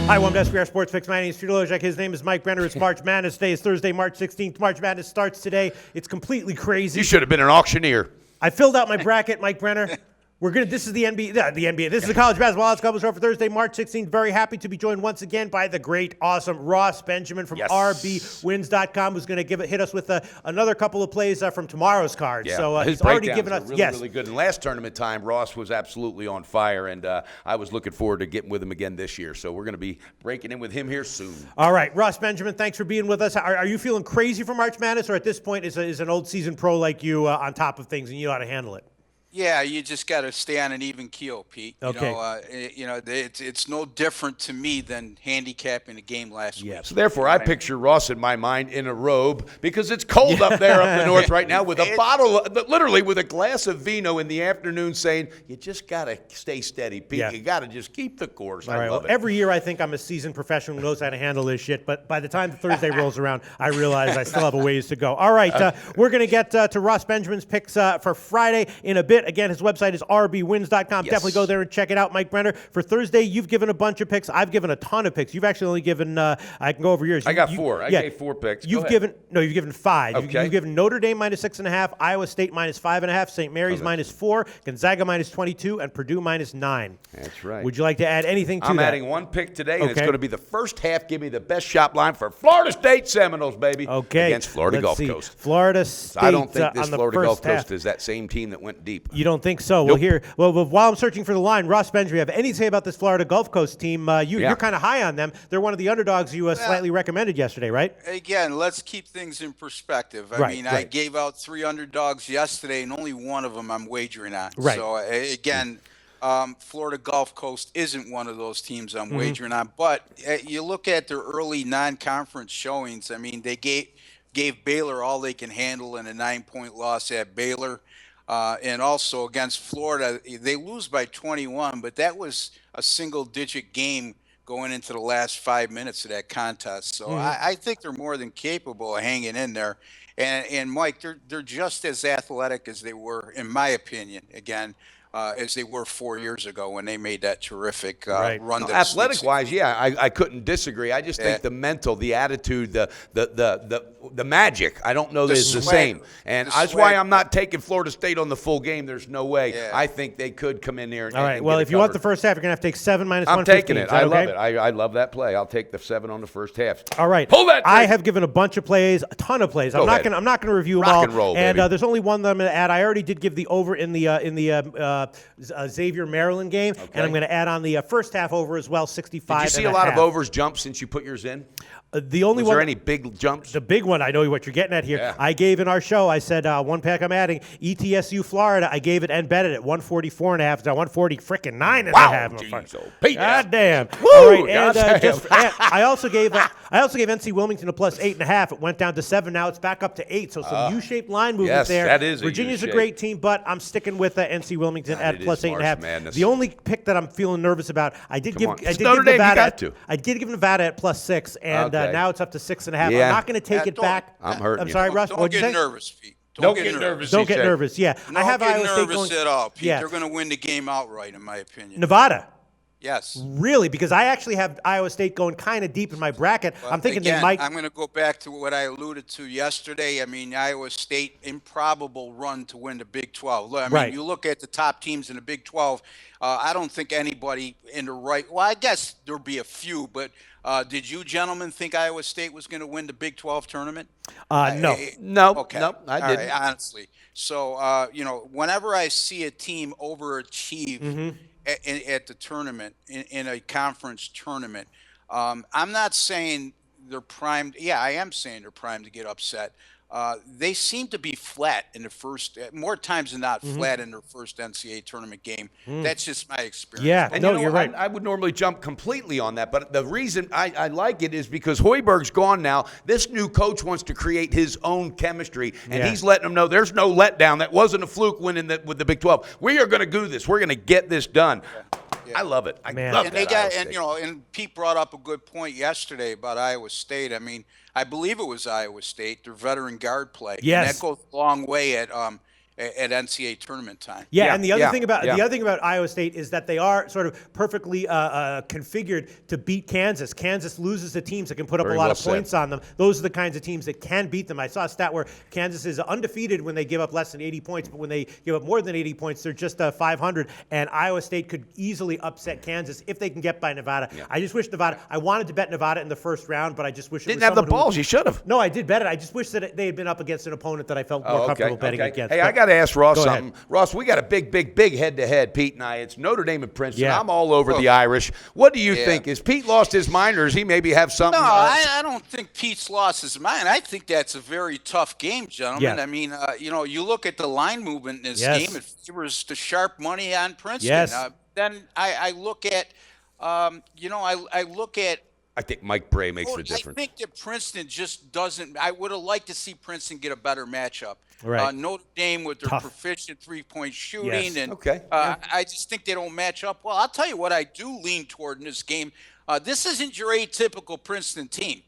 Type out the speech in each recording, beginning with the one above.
Hi, welcome to SBR Sports Picks. My name is Peter Loshak. His name is Mike Brenner. It's March Madness Day. It's Thursday, March 16th. March Madness starts today. It's completely crazy. You should have been an auctioneer. I filled out my bracket, Mike Brenner. This is the NBA. This is the College Basketball Odds Couple Show for Thursday, March 16th. Very happy to be joined once again by the great, awesome Ross Benjamin from rbwins.com, who's going to hit us with another couple of plays from tomorrow's cards. Yeah. So his he's already breakdowns given are us really good. And last tournament time, Ross was absolutely on fire, and I was looking forward to getting with him again this year. So we're going to be breaking in with him here soon. All right, Ross Benjamin, thanks for being with us. Are you feeling crazy for March Madness, or at this point is an old season pro like you on top of things and you know how to handle it? Yeah, you just got to stay on an even keel, Pete. Okay. It's no different to me than handicapping a game last week. So therefore, I picture Ross in my mind in a robe because it's cold up there up the north right now with a bottle, literally with a glass of vino in the afternoon saying, you just got to stay steady, Pete. Yeah. You got to just keep the course. All I right, love it. Every year I think I'm a seasoned professional who knows how to handle this shit, but by the time the Thursday rolls around, I realize I still have a ways to go. All right, we're going to get to Ross Benjamin's picks for Friday in a bit. Again, his website is rbwins.com. Yes. Definitely go there and check it out. Mike Brenner, for Thursday, you've given a bunch of picks. I've given a ton of picks. You've actually only given, I can go over yours. I got four. I gave 4 picks. You've given five. Okay. You've given Notre Dame minus 6.5, Iowa State minus 5.5, St. Mary's minus 4, Gonzaga minus 22, and Purdue minus 9. That's right. Would you like to add anything to that? I'm adding one pick today, and it's Okay. going to be the first half. Give me the best shop line for Florida State Seminoles, baby. Okay. Against Florida Let's Gulf see. Coast. Florida State. I don't think this on the Florida first Gulf Coast half. is that same team that went deep. You don't think so? Nope. Well, while I'm searching for the line, Ross Benjamin, have anything to say about this Florida Gulf Coast team? You're kind of high on them. They're one of the underdogs you slightly recommended yesterday, right? Again, let's keep things in perspective. I gave out 3 underdogs yesterday, and only one of them I'm wagering on. Right. So, again, Florida Gulf Coast isn't one of those teams I'm wagering on. But you look at their early non-conference showings, I mean, they gave Baylor all they can handle in a 9-point loss at Baylor. And also against Florida, they lose by 21, but that was a single-digit game going into the last 5 minutes of that contest. So I think they're more than capable of hanging in there. And Mike, they're just as athletic as they were, in my opinion, again, as they were 4 years ago when they made that terrific run. Athletic-wise, I couldn't disagree. I just think the mental, the attitude, the magic, I don't know that it's the same. And that's why I'm not taking Florida State on the full game. There's no way. Yeah. I think they could come in here and all right. And well, get if you want the first half, you're going to have to take 7 minus 115. I'm taking it. I love okay? it. I love that play. I'll take the 7 on the first half. All right. Pull that. I have given a bunch of plays, a ton of plays. I'm not going to review them all. Rock and roll, baby. And there's only one that I'm going to add. I already did give the over in the Xavier Maryland game, and I'm going to add on the first half over as well, 65. Did you see a lot of overs jump since you put yours in? The only Was one. there any big jumps? The big one, I know what you're getting at here. Yeah. I gave in our show, I said one pack I'm adding, ETSU Florida. I gave it and bet it at 144.5. It's now 140 freaking 9.5. God damn. Woo, all right, and I also gave NC Wilmington a plus 8.5. It went down to 7. Now it's back up to 8. So some U-shaped line movement there. That is Virginia's a great team, but I'm sticking with NC Wilmington at plus 8.5. The only pick that I'm feeling nervous about, I did give Nevada at plus 6, and now it's up to 6.5. I'm not going to take it back. I'm hurting. I'm sorry, Russ. Don't get nervous, Pete. Don't get nervous. Don't get nervous. Yeah, I have Iowa State nervous at all, Pete. They're going to win the game outright, in my opinion. Nevada. Yes. Really? Because I actually have Iowa State going kind of deep in my bracket. Well, I'm thinking again, they might. I'm going to go back to what I alluded to yesterday. I mean, Iowa State, improbable run to win the Big 12. I mean, you look at the top teams in the Big 12, I don't think anybody in the right – well, I guess there'll be a few, but did you gentlemen think Iowa State was going to win the Big 12 tournament? No. Okay. No, I didn't. Right, honestly. So, whenever I see a team overachieve at the tournament, in a conference tournament, I'm not saying they're primed. Yeah, I am saying they're primed to get upset. They seem to be flat in the first, more times than not, flat in their first NCAA tournament game. That's just my experience. Yeah, And you're right. I would normally jump completely on that, but the reason I like it is because Hoiberg's gone now. This new coach wants to create his own chemistry, and he's letting them know there's no letdown. That wasn't a fluke winning with the Big 12. We are going to do this. We're going to get this done. Yeah. I love it. I love that. And Pete brought up a good point yesterday about Iowa State. I mean, I believe it was Iowa State, their veteran guard play. Yes. And that goes a long way at at NCAA tournament time. Yeah, and the other thing about Iowa State is that they are sort of perfectly configured to beat Kansas. Kansas loses to teams that can put up a lot of points on them. Those are the kinds of teams that can beat them. I saw a stat where Kansas is undefeated when they give up less than 80 points, but when they give up more than 80 points, they're just 500. And Iowa State could easily upset Kansas if they can get by Nevada. Yeah. I just wish Nevada. I wanted to bet Nevada in the first round, but I just wish didn't have the balls. You should have. No, I did bet it. I just wish that they had been up against an opponent that I felt more comfortable betting against. Hey, I got to ask Ross something. Ross, we got a big head-to-head, Pete and I. It's Notre Dame and Princeton. Yeah. I'm all over the Irish. What do you think? Is Pete lost his mind, or does he maybe have something? No, I don't think Pete's lost his mind. I think that's a very tough game, gentlemen. Yeah. I mean, you look at the line movement in this game. It favors the sharp money on Princeton. Yes. Then I look at, I look at. I think Mike Bray makes the difference. I think that Princeton just doesn't. I would have liked to see Princeton get a better matchup. Right. Notre Dame with their proficient three-point shooting, and I just think they don't match up well. I'll tell you what I do lean toward in this game. This isn't your atypical Princeton team.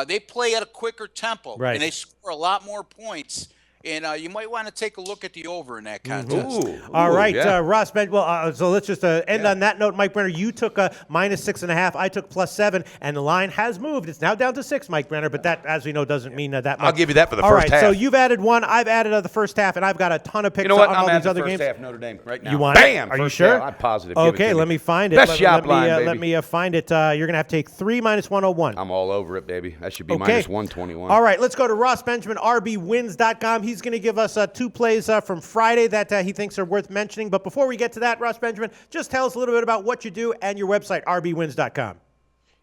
They play at a quicker tempo, and they score a lot more points. And you might want to take a look at the over in that contest. All right, Ross. Well, so let's just end on that note. Mike Brenner, you took -6.5. I took +7, and the line has moved. It's now down to 6, Mike Brenner. But that, as we know, doesn't mean that much. I'll give you that for the first half. All right, so you've added 1. I've added the first half, and I've got a ton of picks on all these other games. Half Notre Dame right now. You want Bam! it? Are you sure? Half. I'm positive. Okay, let me find it. Best shop line, baby. Let me find it. You're going to have to take 3 -101. I'm all over it, baby. That should be -121. All right, let's go to Ross Benjamin, rbwins.com. He's going to give us 2 plays from Friday that he thinks are worth mentioning. But before we get to that, Ross Benjamin, just tell us a little bit about what you do and your website, rbwins.com.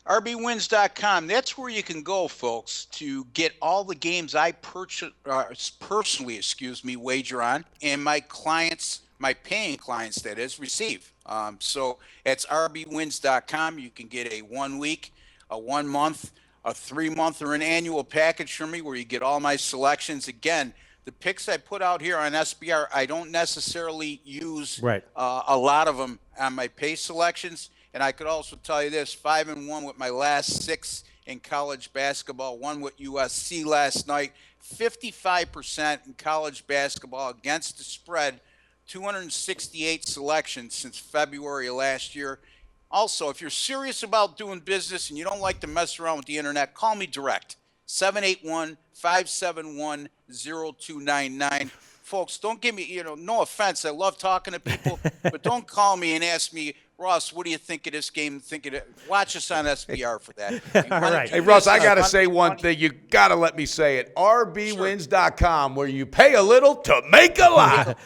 rbwins.com. That's where you can go, folks, to get all the games I personally, wager on, and my clients, my paying clients, that is, receive. So it's rbwins.com. You can get a 1 week, a 1 month, a 3 month, or an annual package from me where you get all my selections. Again, the picks I put out here on SBR, I don't necessarily use a lot of them on my pay selections. And I could also tell you this, 5-1 with my last 6 in college basketball, 1 with USC last night, 55% in college basketball against the spread, 268 selections since February of last year. Also, if you're serious about doing business and you don't like to mess around with the internet, call me direct. 781-571-0299. Folks, don't give me, no offense. I love talking to people, but don't call me and ask me, Ross, what do you think of this game? Watch us on SBR for that. All right. Hey, Ross, I got to say one thing. You got to let me say it. rbwins.com, where you pay a little to make a lot.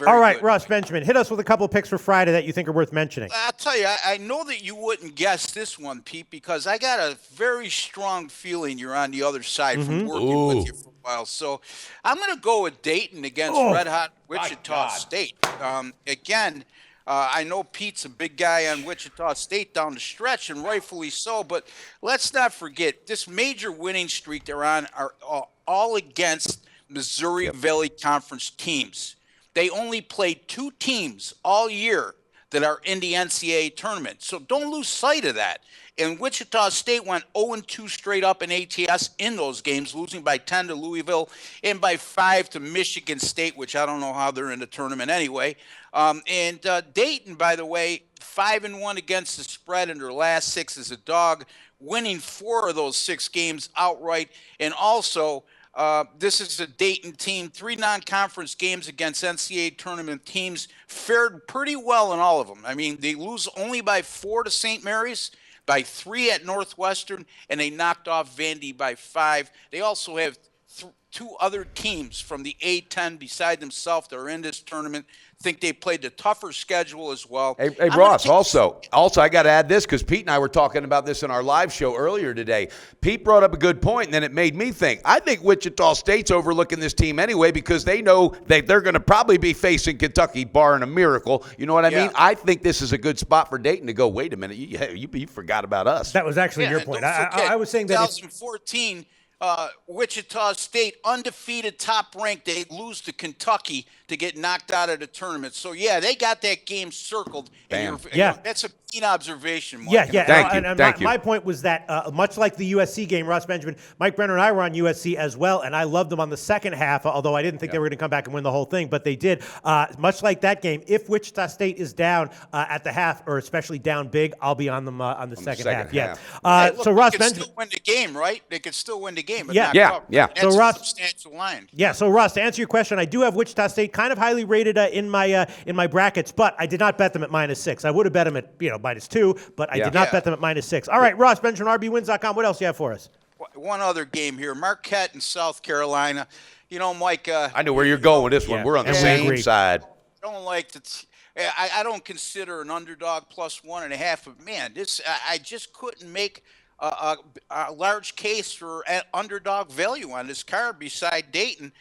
All right, good. Ross Benjamin, hit us with a couple of picks for Friday that you think are worth mentioning. I'll tell you, I know that you wouldn't guess this one, Pete, because I got a very strong feeling you're on the other side from working with you for a while. So I'm going to go with Dayton against Red Hot Wichita State. Again, I know Pete's a big guy on Wichita State down the stretch, and rightfully so, but let's not forget, this major winning streak they're on are all against Missouri Valley Conference teams. They only played 2 teams all year that are in the NCAA tournament, so don't lose sight of that. And Wichita State went 0-2 straight up in ATS in those games, losing by 10 to Louisville and by 5 to Michigan State, which I don't know how they're in the tournament anyway. And Dayton, by the way, 5-1 against the spread in their last 6 as a dog, winning 4 of those 6 games outright. And also, this is a Dayton team, 3 non-conference games against NCAA tournament teams, fared pretty well in all of them. I mean, they lose only by 4 to St. Mary's, by 3 at Northwestern, and they knocked off Vandy by 5. They also have 2 other teams from the A-10 beside themselves that are in this tournament. Think they played the tougher schedule as well. Hey Ross, also I got to add this because Pete and I were talking about this in our live show earlier today. Pete brought up a good point, and then it made me think. I think Wichita State's overlooking this team anyway because they know that they're going to probably be facing Kentucky, barring a miracle. You know what I mean? I think this is a good spot for Dayton to go, wait a minute, you forgot about us. That was actually your point. I was saying that 2014 Wichita State, undefeated, top-ranked. They lose to Kentucky to get knocked out of the tournament. So, yeah, they got that game circled. And that's a keen observation, Mike. Thank you. My point was that much like the USC game, Ross Benjamin, Mike Brenner and I were on USC as well, and I loved them on the second half, although I didn't think they were going to come back and win the whole thing, but they did. Much like that game, if Wichita State is down at the half, or especially down big, I'll be on them on the second half. Hey, look, so Ross they could Benjamin, still win the game, right? They could still win the game. But Yeah. That's So a substantial line. Yeah, so Ross, to answer your question, I do have Wichita State kind of highly rated in my brackets, but I did not bet them at -6. I would have bet them at -2, but I did not bet them at -6. All right, Ross Benjamin, RBWins.com. What else do you have for us? One other game here, Marquette and South Carolina. Mike. I know where you're going with this one. We're on the same side. I don't like to. I don't consider an underdog +1.5. But man, I just couldn't make a large case for underdog value on this card beside Dayton.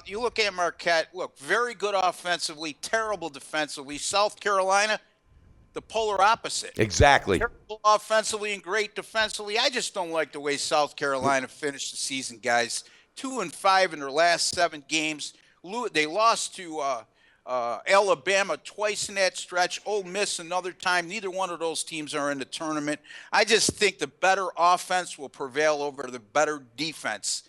You look at Marquette. Look, very good offensively, terrible defensively. South Carolina, the polar opposite. Exactly. Terrible offensively and great defensively. I just don't like the way South Carolina finished the season, guys. 2-5 in their last 7 games. They lost to Alabama twice in that stretch. Ole Miss another time. Neither one of those teams are in the tournament. I just think the better offense will prevail over the better defense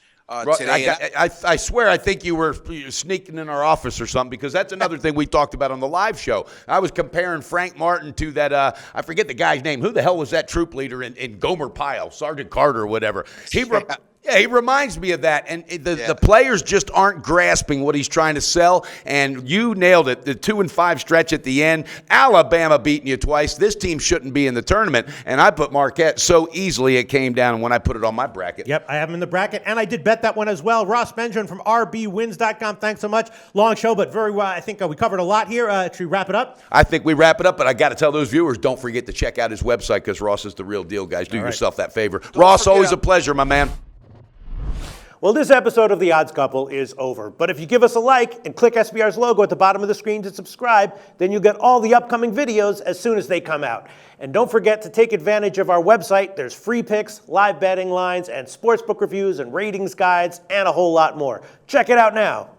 today. I swear I think you were sneaking in our office or something, because that's another thing we talked about on the live show. I was comparing Frank Martin to that, I forget the guy's name. Who the hell was that troop leader in Gomer Pyle? Sergeant Carter or whatever. He reminds me of that, and the players just aren't grasping what he's trying to sell, and you nailed it. The 2-5 stretch at the end, Alabama beating you twice. This team shouldn't be in the tournament, and I put Marquette so easily it came down when I put it on my bracket. Yep, I have him in the bracket, and I did bet that one as well. Ross Benjamin from RBWins.com, thanks so much. Long show, but very well. I think we covered a lot here. Should we wrap it up? I think we wrap it up, but I got to tell those viewers, don't forget to check out his website, because Ross is the real deal, guys. Do yourself that favor. Ross, always a pleasure, my man. Well, this episode of The Odds Couple is over. But if you give us a like and click SBR's logo at the bottom of the screen to subscribe, then you'll get all the upcoming videos as soon as they come out. And don't forget to take advantage of our website. There's free picks, live betting lines, and sportsbook reviews and ratings guides, and a whole lot more. Check it out now.